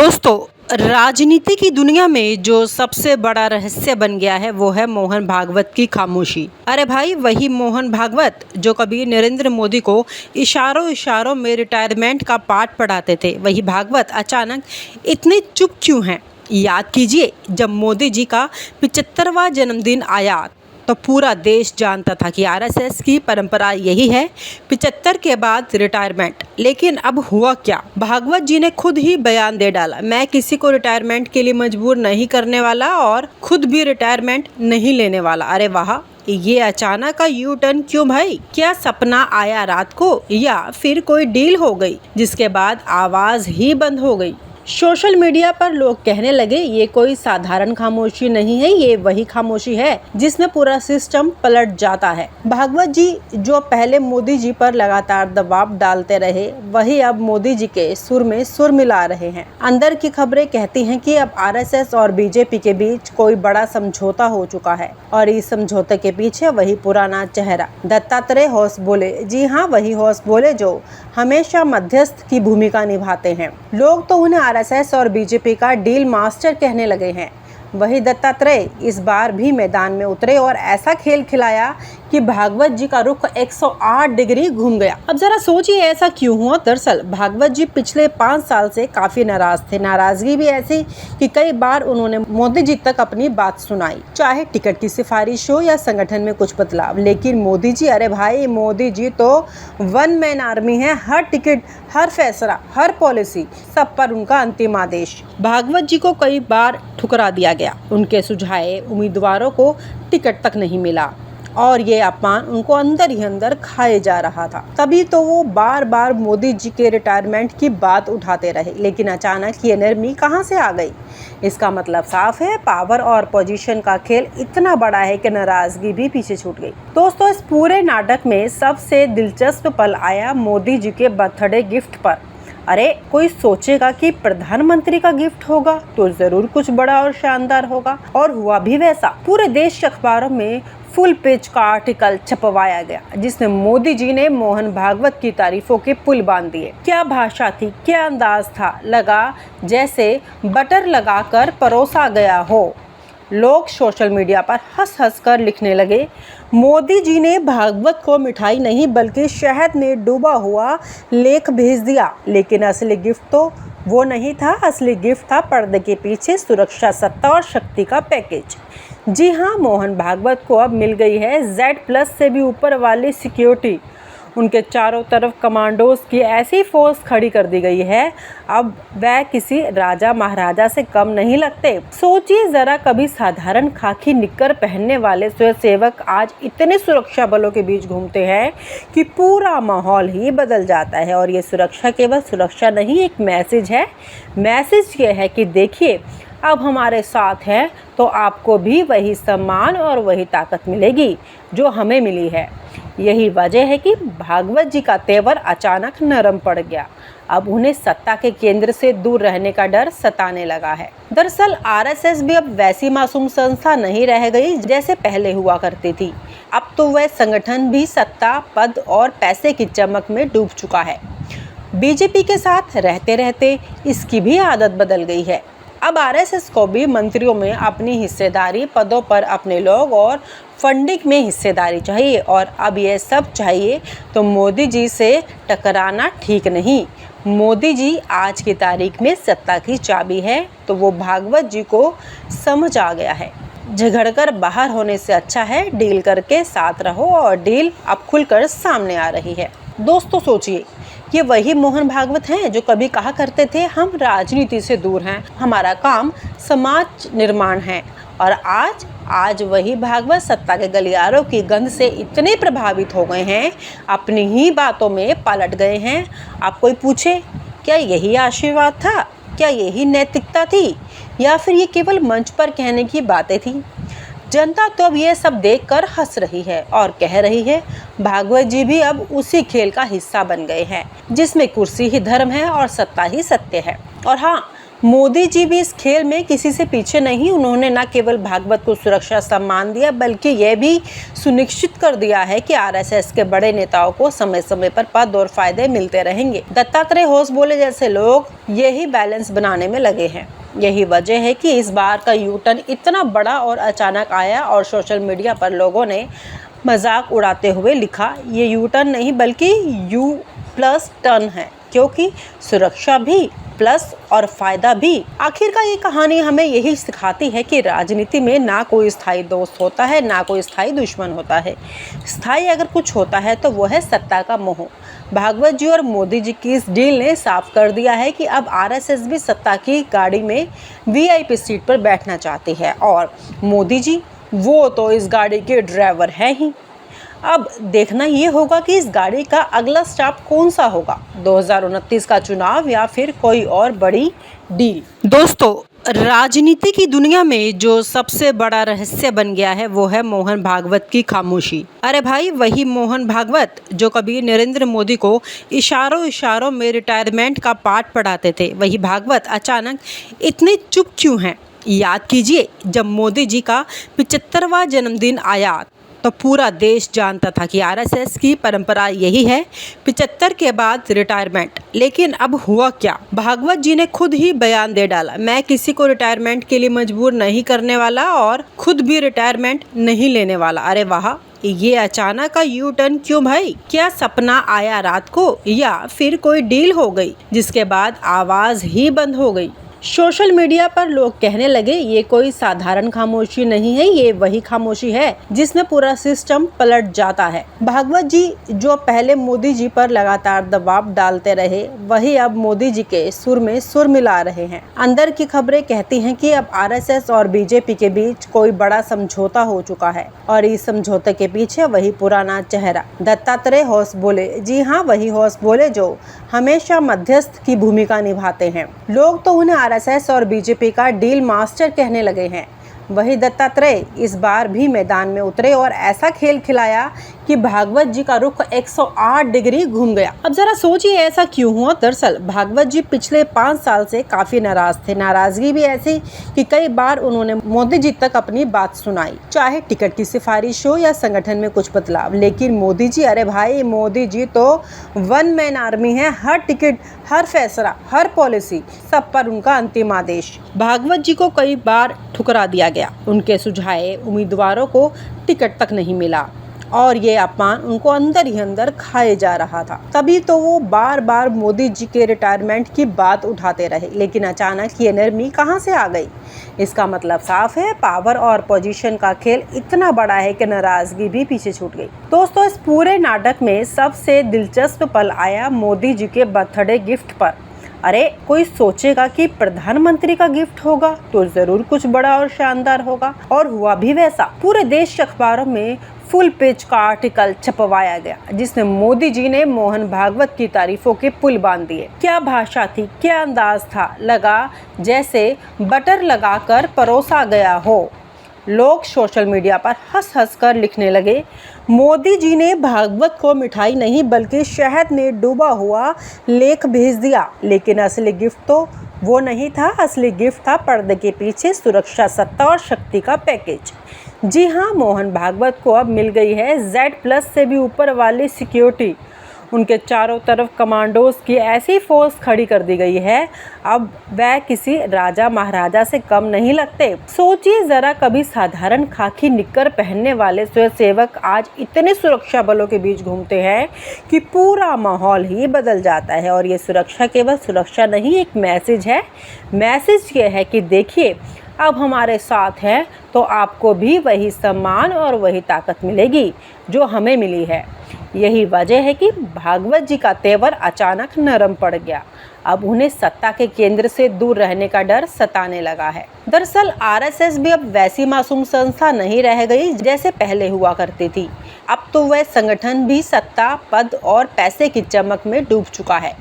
दोस्तों, राजनीति की दुनिया में जो सबसे बड़ा रहस्य बन गया है वो है मोहन भागवत की खामोशी। अरे भाई, वही मोहन भागवत जो कभी नरेंद्र मोदी को इशारों इशारों में रिटायरमेंट का पाठ पढ़ाते थे, वही भागवत अचानक इतने चुप क्यों हैं? याद कीजिए, जब मोदी जी का 75वां जन्मदिन आया तो पूरा देश जानता था कि आरएसएस की परंपरा यही है, 75 के बाद रिटायरमेंट। लेकिन अब हुआ क्या? भागवत जी ने खुद ही बयान दे डाला, मैं किसी को रिटायरमेंट के लिए मजबूर नहीं करने वाला और खुद भी रिटायरमेंट नहीं लेने वाला। अरे वाह, ये अचानक का यू टर्न क्यों भाई? क्या सपना आया रात को या फिर कोई डील हो गई जिसके बाद आवाज ही बंद हो गई? सोशल मीडिया पर लोग कहने लगे ये कोई साधारण खामोशी नहीं है, ये वही खामोशी है जिसमें पूरा सिस्टम पलट जाता है। भागवत जी जो पहले मोदी जी पर लगातार दबाव डालते रहे, वही अब मोदी जी के सुर में सुर मिला रहे हैं। अंदर की खबरें कहती हैं कि अब आरएसएस और बीजेपी के बीच कोई बड़ा समझौता हो चुका है और इस समझौते के पीछे वही पुराना चेहरा दत्तात्रेय होस बोले। जी हाँ, वही होस बोले जो हमेशा मध्यस्थ की भूमिका निभाते हैं। लोग तो उन्हें आरएसएस और बीजेपी का डील मास्टर कहने लगे हैं। वही दत्तात्रेय इस बार भी मैदान में उतरे और ऐसा खेल खिलाया कि भागवत जी का रुख 108 डिग्री घूम गया। अब जरा सोचिए ऐसा क्यों हुआ? दरअसल भागवत जी पिछले 5 साल से काफी नाराज थे। नाराजगी भी ऐसी कि कई बार उन्होंने मोदी जी तक अपनी बात सुनाई, चाहे टिकट की सिफारिश हो या संगठन में कुछ बदलाव। लेकिन मोदी जी, अरे भाई, मोदी जी तो वन मैन आर्मी है। हर टिकट, हर फैसला, हर पॉलिसी, सब पर उनका अंतिम आदेश। भागवत जी को कई बार ठुकरा दिया गया, उनके सुझाए उम्मीदवारों को टिकट तक नहीं मिला और ये अपमान उनको अंदर ही अंदर खाए जा रहा था। तभी तो वो बार बार मोदी जी के रिटायरमेंट की बात उठाते रहे। लेकिन अचानक ये नरमी कहाँ से आ गई? इसका मतलब साफ है, पावर और पोजीशन का खेल इतना बड़ा है कि नाराजगी भी पीछे छूट गई। दोस्तों, इस पूरे नाटक में सबसे दिलचस्प पल आया मोदी जी के बर्थडे गिफ्ट पर। अरे, कोई सोचेगा कि प्रधानमंत्री का गिफ्ट होगा तो जरूर कुछ बड़ा और शानदार होगा, और हुआ भी वैसा। पूरे देश के अखबारों में फुल पेज का आर्टिकल छपवाया गया जिसमें मोदी जी ने मोहन भागवत की तारीफों के पुल बांध दिए। क्या भाषा थी, क्या अंदाज था, लगा जैसे बटर लगाकर परोसा गया हो। लोग सोशल मीडिया पर हंस हंस कर लिखने लगे, मोदी जी ने भागवत को मिठाई नहीं बल्कि शहद में डूबा हुआ लेख भेज दिया। लेकिन असली गिफ्ट तो वो नहीं था। असली गिफ्ट था पर्दे के पीछे सुरक्षा, सत्ता और शक्ति का पैकेज। जी हाँ, मोहन भागवत को अब मिल गई है Z+ से भी ऊपर वाली सिक्योरिटी। उनके चारों तरफ कमांडोज की ऐसी फोर्स खड़ी कर दी गई है, अब वह किसी राजा महाराजा से कम नहीं लगते। सोचिए जरा, कभी साधारण खाकी निक्कर पहनने वाले स्वयंसेवक आज इतने सुरक्षा बलों के बीच घूमते हैं कि पूरा माहौल ही बदल जाता है। और ये सुरक्षा केवल सुरक्षा नहीं, एक मैसेज है। मैसेज ये है कि देखिए, अब हमारे साथ हैं तो आपको भी वही सम्मान और वही ताकत मिलेगी जो हमें मिली है। यही वजह है कि भागवत जी का तेवर अचानक नरम पड़ गया। अब उन्हें सत्ता के केंद्र से दूर रहने का डर सताने लगा है। दरअसल आरएसएस भी अब वैसी मासूम संस्था नहीं रह गई जैसे पहले हुआ करती थी। अब तो वह संगठन भी सत्ता, पद और पैसे की चमक में डूब चुका है। बीजेपी के साथ रहते रहते इसकी भी आदत बदल गई है। अब आरएसएस को भी मंत्रियों में अपनी हिस्सेदारी, पदों पर अपने लोग और फंडिंग में हिस्सेदारी चाहिए। और अब ये सब चाहिए तो मोदी जी से टकराना ठीक नहीं। मोदी जी आज की तारीख में सत्ता की चाबी है, तो वो भागवत जी को समझ आ गया है। झगड़कर बाहर होने से अच्छा है डील करके साथ रहो, और डील अब खुलकर सामने आ रही है। दोस्तों सोचिए, ये वही मोहन भागवत हैं जो कभी कहा करते थे हम राजनीति से दूर हैं, हमारा काम समाज निर्माण है। और आज वही भागवत सत्ता के गलियारों की गंध से इतने प्रभावित हो गए हैं, अपनी ही बातों में पलट गए हैं। आप कोई पूछे, क्या यही आशीर्वाद था? क्या यही नैतिकता थी? या फिर ये केवल मंच पर कहने की बातें थी? जनता तो अब ये सब देखकर हंस रही है और कह रही है, भागवत जी भी अब उसी खेल का हिस्सा बन गए हैं जिसमें कुर्सी ही धर्म है और सत्ता ही सत्य है। और हाँ, मोदी जी भी इस खेल में किसी से पीछे नहीं। उन्होंने न केवल भागवत को सुरक्षा सम्मान दिया, बल्कि यह भी सुनिश्चित कर दिया है कि आरएसएस के बड़े नेताओं को समय समय पर पद और फायदे मिलते रहेंगे। दत्तात्रेय होसबोले जैसे लोग यही बैलेंस बनाने में लगे हैं। यही वजह है कि इस बार का यू टर्न इतना बड़ा और अचानक आया और सोशल मीडिया पर लोगों ने मजाक उड़ाते हुए लिखा, ये यू टर्न नहीं बल्कि यू प्लस टर्न है, क्योंकि सुरक्षा भी प्लस और फायदा भी। आखिरकार ये कहानी हमें यही सिखाती है कि राजनीति में ना कोई स्थायी दोस्त होता है, ना कोई स्थायी दुश्मन होता है। स्थायी अगर कुछ होता है तो वो है सत्ता का मोह। भागवत जी और मोदी जी की इस डील ने साफ कर दिया है कि अब आरएसएस भी सत्ता की गाड़ी में वीआईपी सीट पर बैठना चाहती है, और मोदी जी वो तो इस गाड़ी के ड्राइवर हैं ही। अब देखना ये होगा कि इस गाड़ी का अगला स्टॉप कौन सा होगा, 2029 का चुनाव या फिर कोई और बड़ी डील। दोस्तों, राजनीति की दुनिया में जो सबसे बड़ा रहस्य बन गया है वो है मोहन भागवत की खामोशी। अरे भाई, वही मोहन भागवत जो कभी नरेंद्र मोदी को इशारों इशारों में रिटायरमेंट का पाठ पढ़ाते थे, वही भागवत अचानक इतने चुप क्यों हैं? याद कीजिए, जब मोदी जी का 75वां जन्मदिन आया तो पूरा देश जानता था कि आरएसएस की परंपरा यही है, 75 के बाद रिटायरमेंट। लेकिन अब हुआ क्या? भागवत जी ने खुद ही बयान दे डाला, मैं किसी को रिटायरमेंट के लिए मजबूर नहीं करने वाला और खुद भी रिटायरमेंट नहीं लेने वाला। अरे वाह, ये अचानक का यू टर्न क्यों भाई? क्या सपना आया रात को, या फिर कोई डील हो गई जिसके बाद आवाज ही बंद हो गई? सोशल मीडिया पर लोग कहने लगे, ये कोई साधारण खामोशी नहीं है, ये वही खामोशी है जिसमें पूरा सिस्टम पलट जाता है। भागवत जी जो पहले मोदी जी पर लगातार दबाव डालते रहे, वही अब मोदी जी के सुर में सुर मिला रहे हैं। अंदर की खबरें कहती हैं कि अब आरएसएस और बीजेपी के बीच कोई बड़ा समझौता हो चुका है, और इस समझौते के पीछे वही पुराना चेहरा दत्तात्रेय होसबोले। जी हाँ, वही होसबोले जो हमेशा मध्यस्थ की भूमिका निभाते हैं। लोग तो उन्हें आरएसएस और बीजेपी का डील मास्टर कहने लगे हैं। वही दत्तात्रेय इस बार भी मैदान में उतरे और ऐसा खेल खिलाया कि भागवत जी का रुख 108 डिग्री घूम गया। अब जरा सोचिए, ऐसा क्यों हुआ? दरअसल भागवत जी पिछले 5 साल से काफी नाराज थे। नाराजगी भी ऐसी कि कई बार उन्होंने मोदी जी तक अपनी बात सुनाई, चाहे टिकट की सिफारिश हो या संगठन में कुछ बदलाव। लेकिन मोदी जी, अरे भाई, मोदी जी तो वन मैन आर्मी है। हर टिकट, हर फैसला, हर पॉलिसी, सब पर उनका अंतिम आदेश। भागवत जी को कई बार ठुकरा दिया गया, उनके सुझाए उम्मीदवारों को टिकट तक नहीं मिला, और ये अपमान उनको अंदर ही अंदर खाए जा रहा था। तभी तो वो बार बार मोदी जी के रिटायरमेंट की बात उठाते रहे। लेकिन अचानक ये नरमी कहाँ से आ गई? इसका मतलब साफ है, पावर और पोजीशन का खेल इतना बड़ा है कि नाराजगी भी पीछे छूट गई। दोस्तों, इस पूरे नाटक में सबसे दिलचस्प पल आया मोदी जी के बर्थडे गिफ्ट पर। अरे, कोई सोचेगा कि प्रधानमंत्री का गिफ्ट होगा तो जरूर कुछ बड़ा और शानदार होगा, और हुआ भी वैसा। पूरे देश के अखबारों में फुल पेज का आर्टिकल छपवाया गया, जिसमें मोदी जी ने मोहन भागवत की तारीफों के पुल बांध दिए। क्या भाषा थी, क्या अंदाज था, लगा जैसे बटर लगाकर परोसा गया हो। लोग सोशल मीडिया पर हंस हंस कर लिखने लगे, मोदी जी ने भागवत को मिठाई नहीं बल्कि शहद में डूबा हुआ लेख भेज दिया। लेकिन असली गिफ्ट तो वो नहीं था। असली गिफ्ट था पर्दे के पीछे सुरक्षा, सत्ता और शक्ति का पैकेज। जी हाँ, मोहन भागवत को अब मिल गई है Z+ से भी ऊपर वाली सिक्योरिटी। उनके चारों तरफ कमांडोज की ऐसी फोर्स खड़ी कर दी गई है, अब वह किसी राजा महाराजा से कम नहीं लगते। सोचिए जरा, कभी साधारण खाकी निक्कर पहनने वाले स्वयंसेवक आज इतने सुरक्षा बलों के बीच घूमते हैं कि पूरा माहौल ही बदल जाता है। और ये सुरक्षा केवल सुरक्षा नहीं, एक मैसेज है। मैसेज ये है कि देखिए, अब हमारे साथ हैं तो आपको भी वही सम्मान और वही ताकत मिलेगी जो हमें मिली है। यही वजह है कि भागवत जी का तेवर अचानक नरम पड़ गया। अब उन्हें सत्ता के केंद्र से दूर रहने का डर सताने लगा है। दरअसल आरएसएस भी अब वैसी मासूम संस्था नहीं रह गई जैसे पहले हुआ करती थी। अब तो वह संगठन भी सत्ता, पद और पैसे की चमक में डूब चुका है।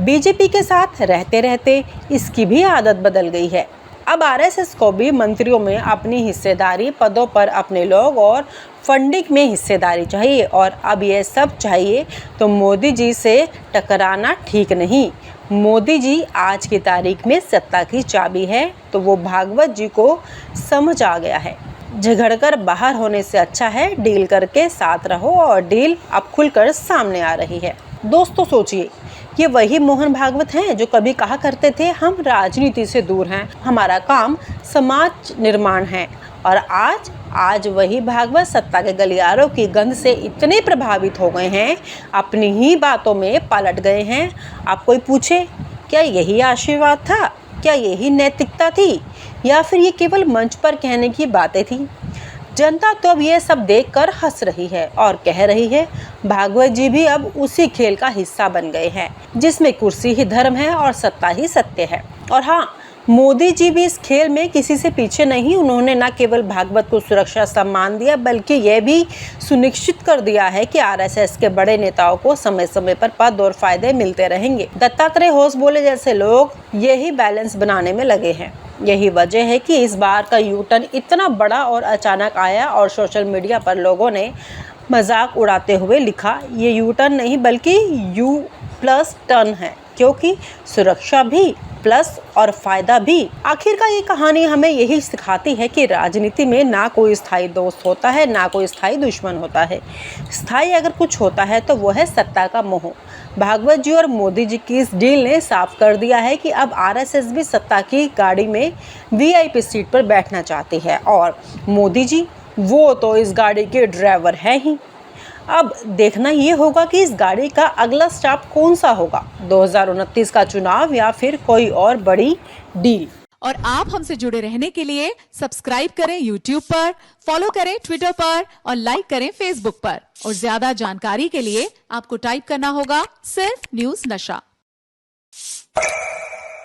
बीजेपी के साथ रहते रहते इसकी भी आदत बदल गई है। अब आरएसएस को भी मंत्रियों में अपनी हिस्सेदारी, पदों पर अपने लोग और फंडिंग में हिस्सेदारी चाहिए। और अब ये सब चाहिए तो मोदी जी से टकराना ठीक नहीं। मोदी जी आज की तारीख में सत्ता की चाबी है, तो वो भागवत जी को समझ आ गया है। झगड़कर बाहर होने से अच्छा है डील करके साथ रहो, और डील अब खुलकर सामने आ रही है। दोस्तों सोचिए, ये वही मोहन भागवत हैं जो कभी कहा करते थे हम राजनीति से दूर हैं, हमारा काम समाज निर्माण है। और आज वही भागवत सत्ता के गलियारों की गंध से इतने प्रभावित हो गए हैं, अपनी ही बातों में पलट गए हैं। अब कोई पूछे, क्या यही आशीर्वाद था? क्या यही नैतिकता थी? या फिर ये केवल मंच पर कहने की बातें थी? जनता तो अब ये सब देखकर हंस रही है और कह रही है भागवत जी भी अब उसी खेल का हिस्सा बन गए हैं जिसमें कुर्सी ही धर्म है और सत्ता ही सत्य है। और हाँ, मोदी जी भी इस खेल में किसी से पीछे नहीं। उन्होंने न केवल भागवत को सुरक्षा सम्मान दिया, बल्कि यह भी सुनिश्चित कर दिया है कि आरएसएस के बड़े नेताओं को समय समय पर पद और फायदे मिलते रहेंगे। दत्तात्रेय होसबोले जैसे लोग यही बैलेंस बनाने में लगे हैं। यही वजह है कि इस बार का यू टर्न इतना बड़ा और अचानक आया, और सोशल मीडिया पर लोगों ने मजाक उड़ाते हुए लिखा, ये यू टर्न नहीं बल्कि यू प्लस टर्न है, क्योंकि सुरक्षा भी प्लस और फायदा भी। आखिरकार ये कहानी हमें यही सिखाती है कि राजनीति में ना कोई स्थायी दोस्त होता है, ना कोई स्थायी दुश्मन होता है। स्थायी अगर कुछ होता है तो वो है सत्ता का मोह। भागवत जी और मोदी जी की इस डील ने साफ कर दिया है कि अब आरएसएस भी सत्ता की गाड़ी में वीआईपी सीट पर बैठना चाहती है, और मोदी जी वो तो इस गाड़ी के ड्राइवर हैं ही। अब देखना ये होगा कि इस गाड़ी का अगला स्टॉप कौन सा होगा, 2029 का चुनाव या फिर कोई और बड़ी डील। और आप हमसे जुड़े रहने के लिए सब्सक्राइब करें YouTube पर, फॉलो करें Twitter पर और लाइक करें Facebook पर। और ज्यादा जानकारी के लिए आपको टाइप करना होगा सिर्फ न्यूज़ नशा।